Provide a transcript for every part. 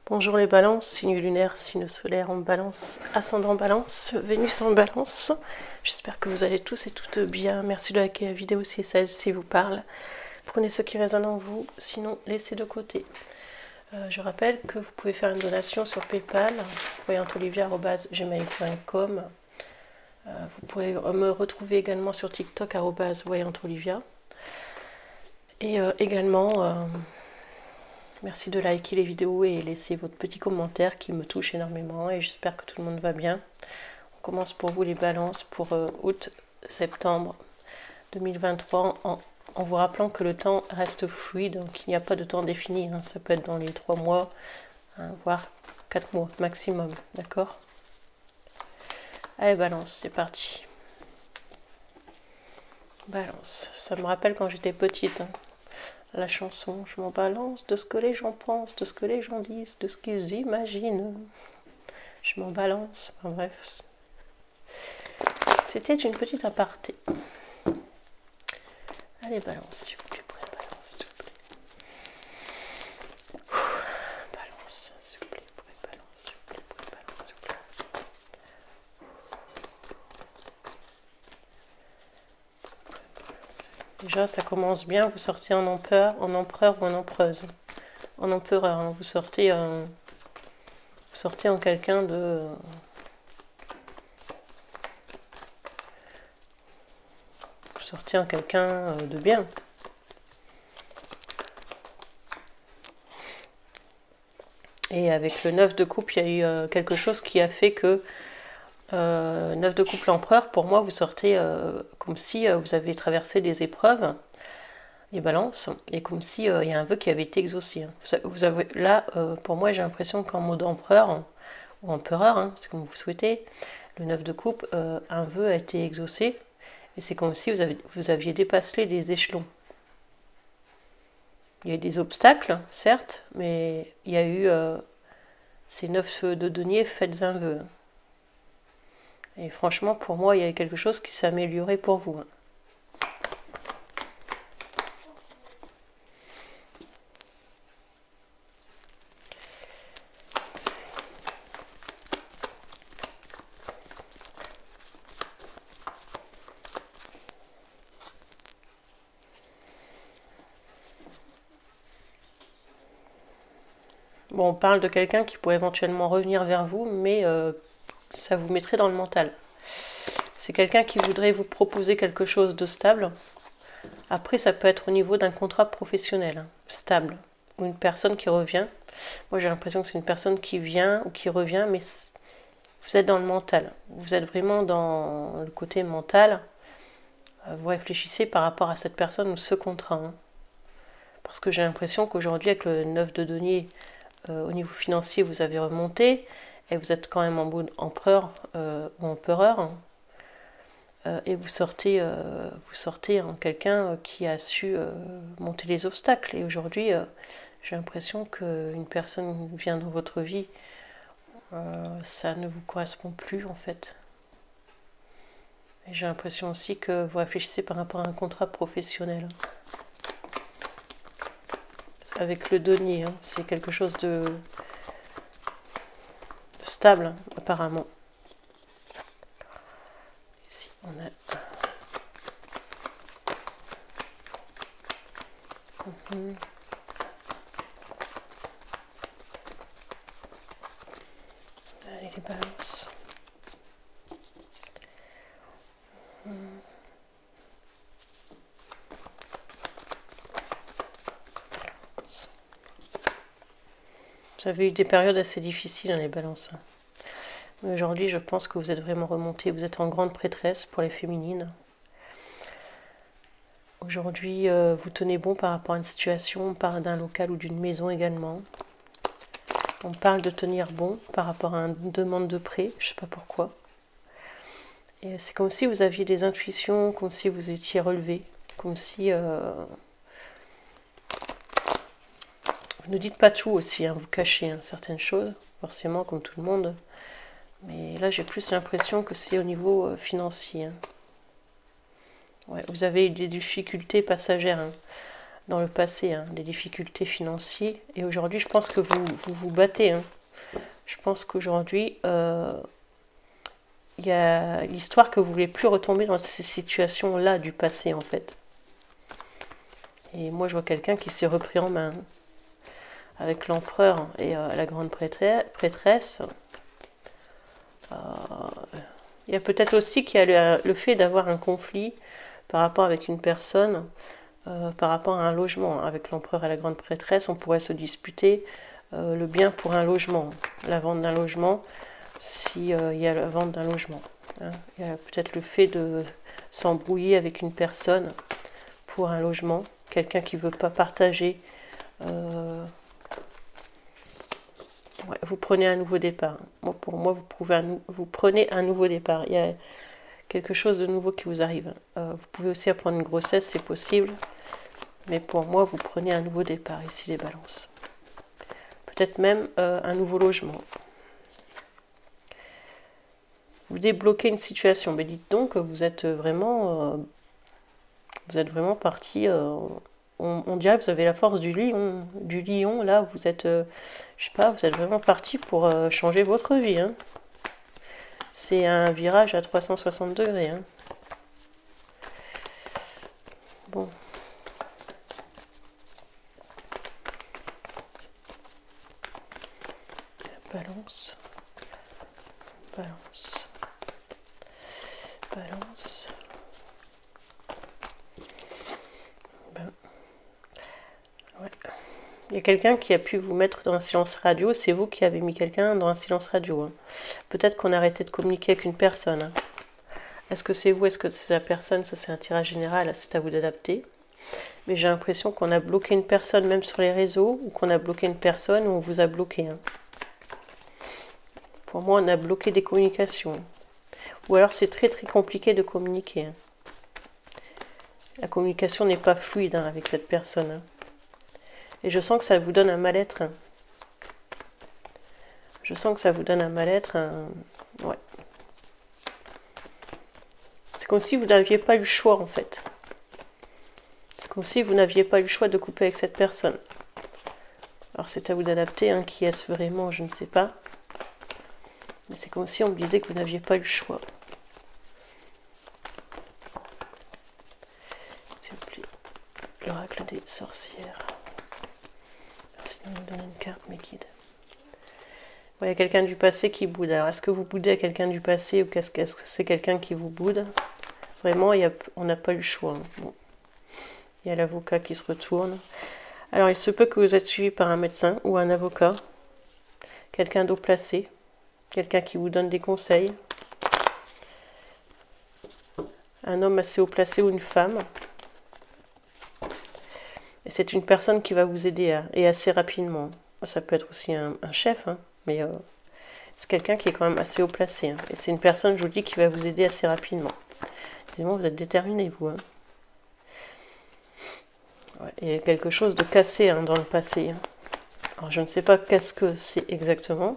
Bonjour les balances, signe lunaire, signe solaire en balance, ascendant balance, Vénus en balance. J'espère que vous allez tous et toutes bien. Merci de liker la vidéo si celle-ci vous parle. Prenez ce qui résonne en vous, sinon laissez de côté. Je rappelle que vous pouvez faire une donation sur PayPal, voyantolivia@gmail.com. Vous pouvez me retrouver également sur TikTok @voyantolivia. Et également... merci de liker les vidéos et laisser votre petit commentaire qui me touche énormément et j'espère que tout le monde va bien. On commence pour vous les balances pour août-septembre 2023 en vous rappelant que le temps reste fluide, donc il n'y a pas de temps défini, hein. Ça peut être dans les 3 mois, hein, voire 4 mois maximum, d'accord? Allez balance, c'est parti. Balance, ça me rappelle quand j'étais petite, hein. La chanson, je m'en balance de ce que les gens pensent, de ce que les gens disent, de ce qu'ils imaginent. Je m'en balance, enfin bref. C'était une petite aparté. Allez, balance, s'il vous plaît, pour la balance, s'il vous plaît. Balance, s'il vous plaît, pour la balance, s'il vous plaît, pour la balance, s'il vous plaît. Déjà, ça commence bien, vous sortez en empereur ou en empereuse. En empereur, hein. Vous sortez en quelqu'un de... Vous sortez en quelqu'un de bien. Et avec le 9 de coupe, il y a eu quelque chose qui a fait que 9 de coupe l'empereur, pour moi, vous sortez comme si vous avez traversé des épreuves, des balances, et comme si il y a un vœu qui avait été exaucé. Vous avez, là, pour moi, j'ai l'impression qu'en mode empereur, ou empereur, hein, c'est comme vous souhaitez, le 9 de coupe, un vœu a été exaucé, et c'est comme si vous aviez dépassé les échelons. Il y a eu des obstacles, certes, mais il y a eu ces 9 de denier, faites un vœu. Et franchement, pour moi, il y a quelque chose qui s'est amélioré pour vous. Bon, on parle de quelqu'un qui pourrait éventuellement revenir vers vous, mais ça vous mettrait dans le mental. C'est quelqu'un qui voudrait vous proposer quelque chose de stable. Après, ça peut être au niveau d'un contrat professionnel, hein, stable, ou une personne qui revient. Moi, j'ai l'impression que c'est une personne qui vient ou qui revient, mais vous êtes dans le mental. Vous êtes vraiment dans le côté mental. Vous réfléchissez par rapport à cette personne ou ce contrat. Hein. Parce que j'ai l'impression qu'aujourd'hui, avec le 9 de denier, au niveau financier, vous avez remonté et vous êtes quand même en mode empereur ou empereur. Et vous sortez en quelqu'un qui a su monter les obstacles. Et aujourd'hui, j'ai l'impression qu'une personne vient dans votre vie, ça ne vous correspond plus en fait. Et j'ai l'impression aussi que vous réfléchissez par rapport à un contrat professionnel. Avec le denier, hein, c'est quelque chose de stable, hein, apparemment. Ici, on a... Allez, les balances. Vous avez eu des périodes assez difficiles dans les balances. Mais aujourd'hui, je pense que vous êtes vraiment remonté. Vous êtes en grande prêtresse pour les féminines. Aujourd'hui, vous tenez bon par rapport à une situation. On parle d'un local ou d'une maison également. On parle de tenir bon par rapport à une demande de prêt. Je ne sais pas pourquoi. Et c'est comme si vous aviez des intuitions, comme si vous étiez relevé. Comme si... vous ne dites pas tout aussi, hein, vous cachez hein, certaines choses, forcément, comme tout le monde. Mais là, j'ai plus l'impression que c'est au niveau financier. Hein. Ouais, vous avez eu des difficultés passagères. Hein. dans le passé, hein, des difficultés financières. Et aujourd'hui, je pense que vous battez. Hein. Je pense qu'aujourd'hui, il y a l'histoire que vous ne voulez plus retomber dans ces situations-là du passé, en fait. Et moi, je vois quelqu'un qui s'est repris en main avec l'empereur et la grande prêtresse. Il y a peut-être aussi qu'il y a le fait d'avoir un conflit par rapport avec une personne, par rapport à un logement. Avec l'empereur et la grande prêtresse, on pourrait se disputer le bien pour un logement, la vente d'un logement, s'il y a la vente d'un logement. Hein. Il y a peut-être le fait de s'embrouiller avec une personne pour un logement, quelqu'un qui ne veut pas partager. Ouais, vous prenez un nouveau départ. Moi, pour moi, vous prenez un nouveau départ. Il y a quelque chose de nouveau qui vous arrive. Vous pouvez aussi apprendre une grossesse, c'est possible. Mais pour moi, vous prenez un nouveau départ, ici les balances. Peut-être même un nouveau logement. Vous débloquez une situation. Mais dites donc que vous êtes vraiment parti. On dirait que vous avez la force du lion. Là, vous êtes, je sais pas, vous êtes vraiment parti pour changer votre vie. Hein. C'est un virage à 360 degrés. Hein. Bon. Balance. Balance. Balance. Ouais. Il y a quelqu'un qui a pu vous mettre dans un silence radio. C'est vous qui avez mis quelqu'un dans un silence radio. Hein. Peut-être qu'on a arrêté de communiquer avec une personne. Hein. Est-ce que c'est vous? Est-ce que c'est la personne? Ça, c'est un tirage général. C'est à vous d'adapter. Mais j'ai l'impression qu'on a bloqué une personne même sur les réseaux, ou qu'on a bloqué une personne, ou on vous a bloqué. Hein. Pour moi, on a bloqué des communications. Ou alors c'est très très compliqué de communiquer. Hein. La communication n'est pas fluide hein, avec cette personne. Hein. Et je sens que ça vous donne un mal-être. Hein. Je sens que ça vous donne un mal-être. Ouais. C'est comme si vous n'aviez pas eu le choix en fait. C'est comme si vous n'aviez pas eu le choix de couper avec cette personne. Alors c'est à vous d'adapter. Hein. Qui est-ce vraiment? Je ne sais pas. Mais c'est comme si on me disait que vous n'aviez pas eu le choix. S'il vous plaît. L'oracle des sorcières. Merci de me donner une carte, mes guides. Il y a quelqu'un du passé qui boude. Alors, est-ce que vous boudez à quelqu'un du passé ou est-ce que c'est quelqu'un qui vous boude? Vraiment, on n'a pas eu le choix. Hein. Bon. Il y a l'avocat qui se retourne. Alors, il se peut que vous êtes suivi par un médecin ou un avocat. Quelqu'un d'haut placé. Quelqu'un qui vous donne des conseils. Un homme assez haut placé ou une femme. Et c'est une personne qui va vous aider et assez rapidement. Ça peut être aussi un chef, hein, mais c'est quelqu'un qui est quand même assez haut placé. Hein, et c'est une personne, je vous dis, qui va vous aider assez rapidement. Dis-moi, vous êtes déterminé, vous. Hein. Ouais, il y a quelque chose de cassé hein, dans le passé. Hein. Alors, je ne sais pas qu'est-ce que c'est exactement.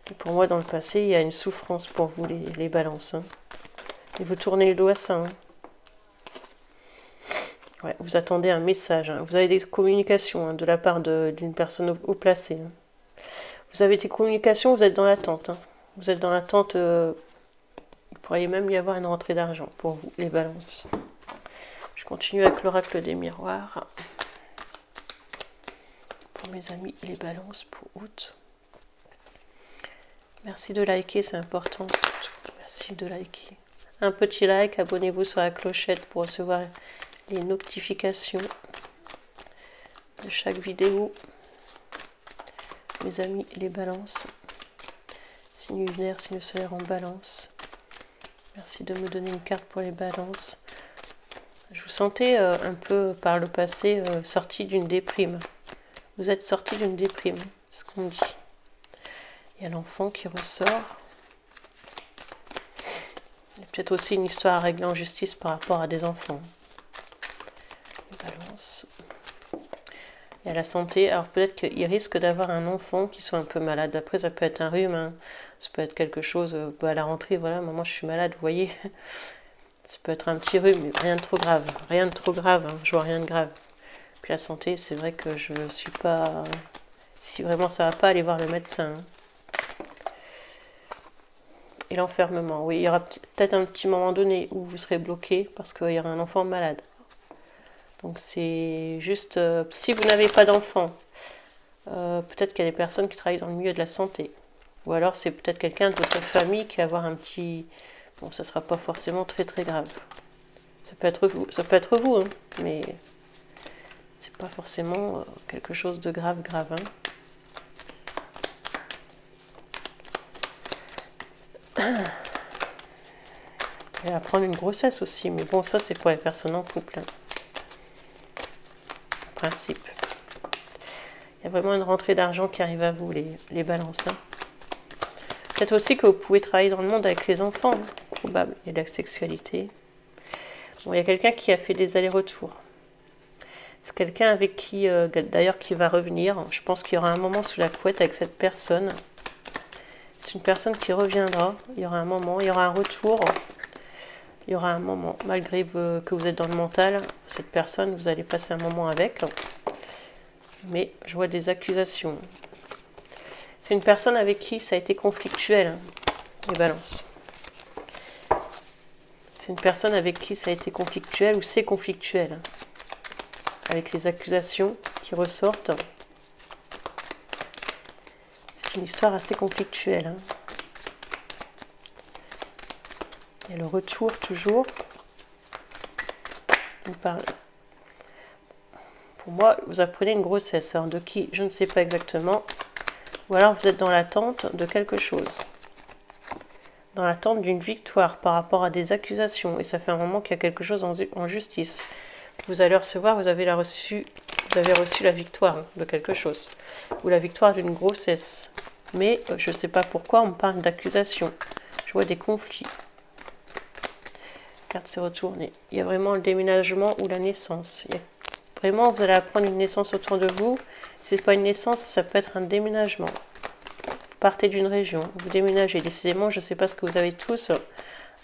Mais pour moi, dans le passé, il y a une souffrance pour vous, les balances. Hein. Et vous tournez le dos à ça. Hein. Ouais, vous attendez un message. Hein. Vous avez des communications hein, de la part d'une personne haut placée. Hein. Vous avez des communications, vous êtes dans l'attente. Hein. Vous êtes dans l'attente. Il pourrait même y avoir une rentrée d'argent pour vous, les balances. Je continue avec l'oracle des miroirs. Pour mes amis, les balances pour août. Merci de liker, c'est important. Merci de liker. Un petit like, abonnez-vous sur la clochette pour recevoir les notifications de chaque vidéo. Mes amis, les balances. Signe lunaire, signe solaire en balance. Merci de me donner une carte pour les balances. Je vous sentais un peu par le passé sorti d'une déprime. Vous êtes sorti d'une déprime, c'est ce qu'on dit. Il y a l'enfant qui ressort. Il y a peut-être aussi une histoire à régler en justice par rapport à des enfants. Balance. Et à la santé, alors peut-être qu'il risque d'avoir un enfant qui soit un peu malade. Après, ça peut être un rhume, hein. Ça peut être quelque chose, à la rentrée, voilà, maman, je suis malade, vous voyez. Ça peut être un petit rhume, mais rien de trop grave. Rien de trop grave, hein. Je vois rien de grave. Puis la santé, c'est vrai que je ne suis pas... Si vraiment ça va pas, aller voir le médecin. Et l'enfermement, oui, il y aura peut-être un petit moment donné où vous serez bloqué parce qu'il y aura un enfant malade. Donc c'est juste, si vous n'avez pas d'enfant, peut-être qu'il y a des personnes qui travaillent dans le milieu de la santé. Ou alors c'est peut-être quelqu'un de votre famille qui va avoir un petit... Bon, ça ne sera pas forcément très très grave. Ça peut être vous, hein, mais c'est pas forcément quelque chose de grave hein. Et à prendre une grossesse aussi, mais bon, ça c'est pour les personnes en couple. Hein. En principe. Il y a vraiment une rentrée d'argent qui arrive à vous, les balances. Hein. Peut-être aussi que vous pouvez travailler dans le monde avec les enfants, hein, probable. Il y a de la sexualité. Bon, il y a quelqu'un qui a fait des allers-retours. C'est quelqu'un avec qui, d'ailleurs, qui va revenir. Je pense qu'il y aura un moment sous la couette avec cette personne. C'est une personne qui reviendra. Il y aura un moment, il y aura un retour. Il y aura un moment, malgré que vous êtes dans le mental, cette personne, vous allez passer un moment avec. Mais je vois des accusations. C'est une personne avec qui ça a été conflictuel, hein, les balances. C'est une personne avec qui ça a été conflictuel ou c'est conflictuel. Hein, avec les accusations qui ressortent. C'est une histoire assez conflictuelle. Hein. Il y a le retour toujours. Pour moi, vous apprenez une grossesse. Alors de qui, je ne sais pas exactement. Ou alors vous êtes dans l'attente de quelque chose. Dans l'attente d'une victoire par rapport à des accusations. Et ça fait un moment qu'il y a quelque chose en justice. Vous allez recevoir, vous avez reçu la victoire de quelque chose. Ou la victoire d'une grossesse. Mais je ne sais pas pourquoi on me parle d'accusation. Je vois des conflits. Carte s'est retournée. Il y a vraiment le déménagement ou la naissance. Vraiment, vous allez apprendre une naissance autour de vous. Si ce n'est pas une naissance, ça peut être un déménagement. Vous partez d'une région, vous déménagez. Décidément, je ne sais pas ce que vous avez tous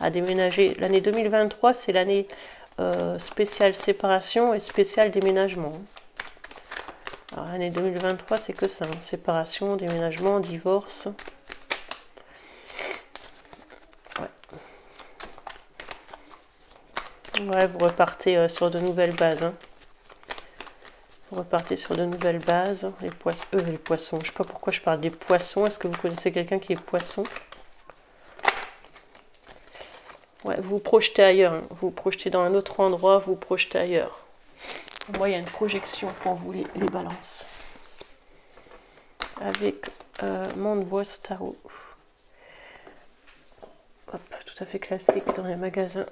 à déménager. L'année 2023, c'est l'année spéciale séparation et spéciale déménagement. Alors, l'année 2023, c'est que ça. Hein. Séparation, déménagement, divorce. Ouais, vous repartez sur de nouvelles bases. Hein. Vous repartez sur de nouvelles bases. Les poissons. Je ne sais pas pourquoi je parle des poissons. Est-ce que vous connaissez quelqu'un qui est poisson? Ouais, vous vous projetez ailleurs. Hein. Vous vous projetez dans un autre endroit. Vous vous projetez ailleurs. Pour moi, il y a une projection pour vous, les balances. Avec Monde Voix Tarot. Hop, tout à fait classique dans les magasins.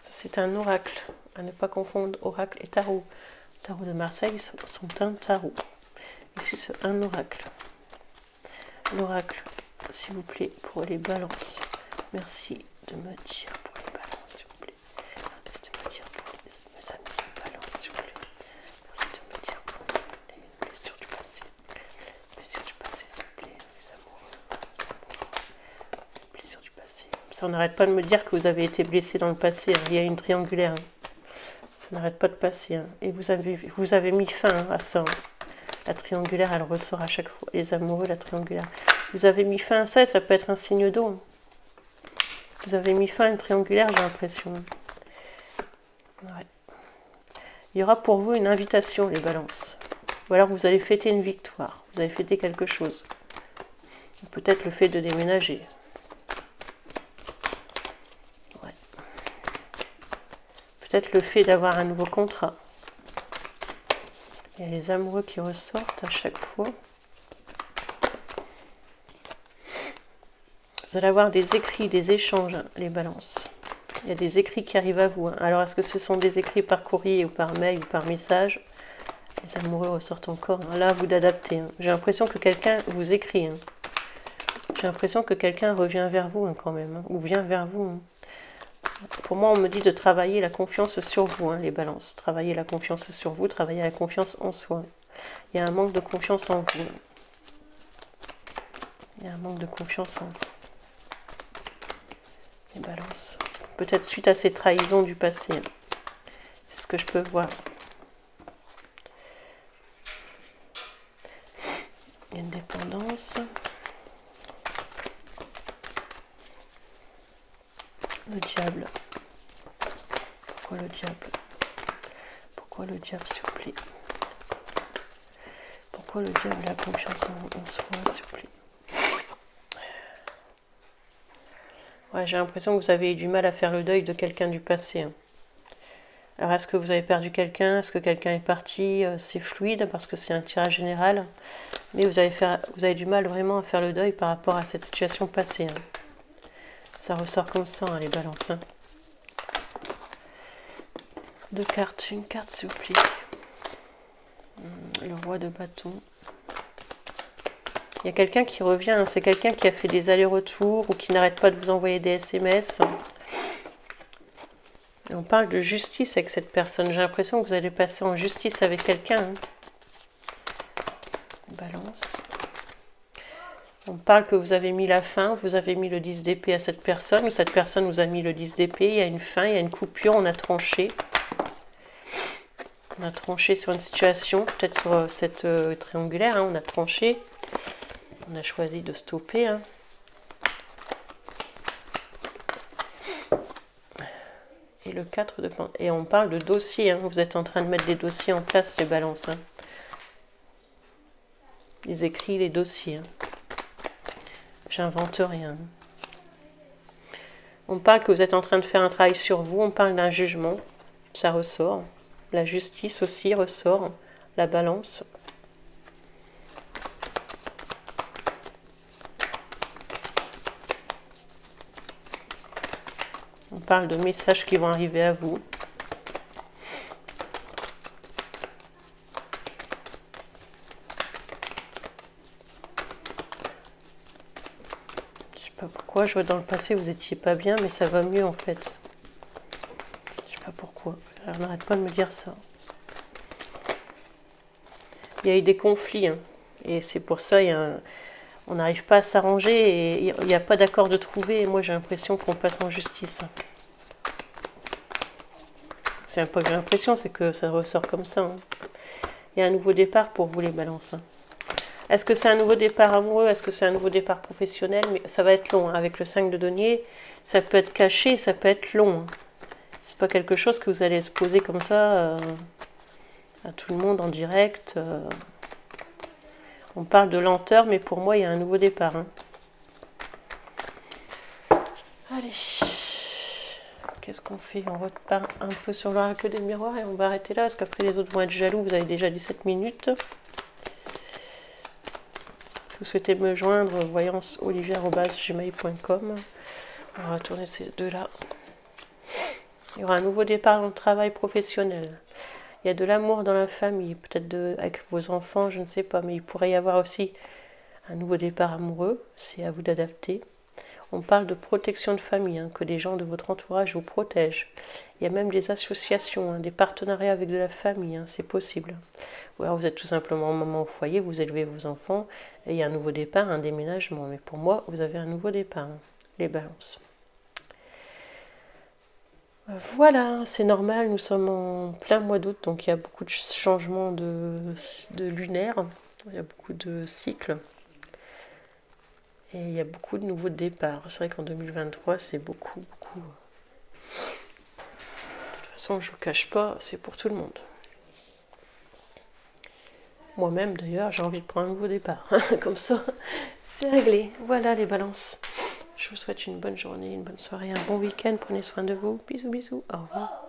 C'est un oracle, à ne pas confondre oracle et tarot. Tarot de Marseille sont un tarot. Ici, c'est un oracle. L'oracle, s'il vous plaît, pour les balances. Merci de me dire pour les balances, s'il vous plaît. Merci de me dire pour mes amis les balances, s'il vous plaît. Merci de me dire pour les blessures du passé. Les blessures du passé, s'il vous plaît, les amoureux. Les blessures du passé. Ça, on n'arrête pas de me dire que vous avez été blessé dans le passé. Hein. Il y a une triangulaire. Hein. Ça n'arrête pas de passer. Hein. Et vous avez mis fin hein, à ça. Hein. La triangulaire, elle ressort à chaque fois. Les amoureux, la triangulaire. Vous avez mis fin à ça et ça peut être un signe d'eau. Hein. Vous avez mis fin à une triangulaire, j'ai l'impression. Ouais. Il y aura pour vous une invitation, les balances. Ou alors vous allez fêter une victoire. Vous allez fêter quelque chose. Peut-être le fait de déménager. Peut-être le fait d'avoir un nouveau contrat. Il y a les amoureux qui ressortent à chaque fois. Vous allez avoir des écrits, des échanges, les balances. Il y a des écrits qui arrivent à vous. Hein. Alors, est-ce que ce sont des écrits par courrier ou par mail ou par message? Les amoureux ressortent encore. Hein. Là, à vous d'adapter. Hein. J'ai l'impression que quelqu'un vous écrit. Hein. J'ai l'impression que quelqu'un revient vers vous hein, quand même. Hein, ou vient vers vous. Hein. Pour moi, on me dit de travailler la confiance sur vous, hein, les balances. Travailler la confiance sur vous, travailler la confiance en soi. Il y a un manque de confiance en vous. Il y a un manque de confiance en vous. Les balances. Peut-être suite à ces trahisons du passé. Hein. C'est ce que je peux voir. Indépendance. Le diable. Pourquoi le diable? Pourquoi le diable, s'il vous plaît? Pourquoi le diable? La confiance en soi, s'il vous plaît. Ouais, j'ai l'impression que vous avez eu du mal à faire le deuil de quelqu'un du passé. Hein. Alors, est-ce que vous avez perdu quelqu'un? Est-ce que quelqu'un est parti? C'est fluide parce que c'est un tirage général. Mais vous avez du mal vraiment à faire le deuil par rapport à cette situation passée. Hein. Ça ressort comme ça, hein, les balances. Hein. Deux cartes. Une carte, s'il vous plaît. Le roi de bâton. Il y a quelqu'un qui revient. Hein. C'est quelqu'un qui a fait des allers-retours ou qui n'arrête pas de vous envoyer des SMS. Et on parle de justice avec cette personne. J'ai l'impression que vous allez passer en justice avec quelqu'un. Hein. Balance. On parle que vous avez mis la fin, vous avez mis le 10 d'épée à cette personne, ou cette personne vous a mis le 10 d'épée, il y a une fin, il y a une coupure, on a tranché. On a tranché sur une situation, peut-être sur cette triangulaire, hein, on a tranché. On a choisi de stopper. Hein. Et le 4 de Pentacles. Et on parle de dossier, hein. Vous êtes en train de mettre des dossiers en place, les balances. Hein. Les écrits, les dossiers. Hein. J'invente rien. On parle que vous êtes en train de faire un travail sur vous, on parle d'un jugement, ça ressort. La justice aussi ressort, la balance. On parle de messages qui vont arriver à vous. Je sais pas pourquoi, je vois dans le passé vous étiez pas bien, mais ça va mieux en fait. Je sais pas pourquoi. Alors n'arrête pas de me dire ça. Il y a eu des conflits, hein, et c'est pour ça on n'arrive pas à s'arranger et il n'y a pas d'accord de trouver. Et moi j'ai l'impression qu'on passe en justice. C'est pas que j'ai l'impression, c'est que ça ressort comme ça. Hein. Il y a un nouveau départ pour vous les balances. Hein. Est-ce que c'est un nouveau départ amoureux? Est-ce que c'est un nouveau départ professionnel? Mais ça va être long. Hein. Avec le 5 de denier, ça peut être caché, ça peut être long. Hein. C'est pas quelque chose que vous allez se poser comme ça à tout le monde en direct. On parle de lenteur, mais pour moi, il y a un nouveau départ. Hein. Allez. Qu'est-ce qu'on fait? On repart un peu sur l'oracle des miroirs et on va arrêter là, parce qu'après les autres vont être jaloux. Vous avez déjà 17 minutes. Vous souhaitez me joindre, voyanceolivier@gmail.com. On va tourner ces deux-là. Il y aura un nouveau départ dans le travail professionnel. Il y a de l'amour dans la famille, peut-être avec vos enfants, je ne sais pas, mais il pourrait y avoir aussi un nouveau départ amoureux, c'est à vous d'adapter. On parle de protection de famille, hein, que des gens de votre entourage vous protègent. Il y a même des associations, hein, des partenariats avec de la famille, hein, c'est possible. Ou alors vous êtes tout simplement maman au foyer, vous élevez vos enfants, et il y a un nouveau départ, un déménagement. Mais pour moi, vous avez un nouveau départ, hein, les balances. Voilà, c'est normal, nous sommes en plein mois d'août, donc il y a beaucoup de changements de lunaire, il y a beaucoup de cycles, et il y a beaucoup de nouveaux départs. C'est vrai qu'en 2023, c'est beaucoup. De toute façon, je ne vous cache pas, c'est pour tout le monde. Moi-même, d'ailleurs, j'ai envie de prendre un nouveau départ. Comme ça, c'est réglé. Voilà les balances. Je vous souhaite une bonne journée, une bonne soirée, un bon week-end. Prenez soin de vous. Bisous, bisous. Au revoir.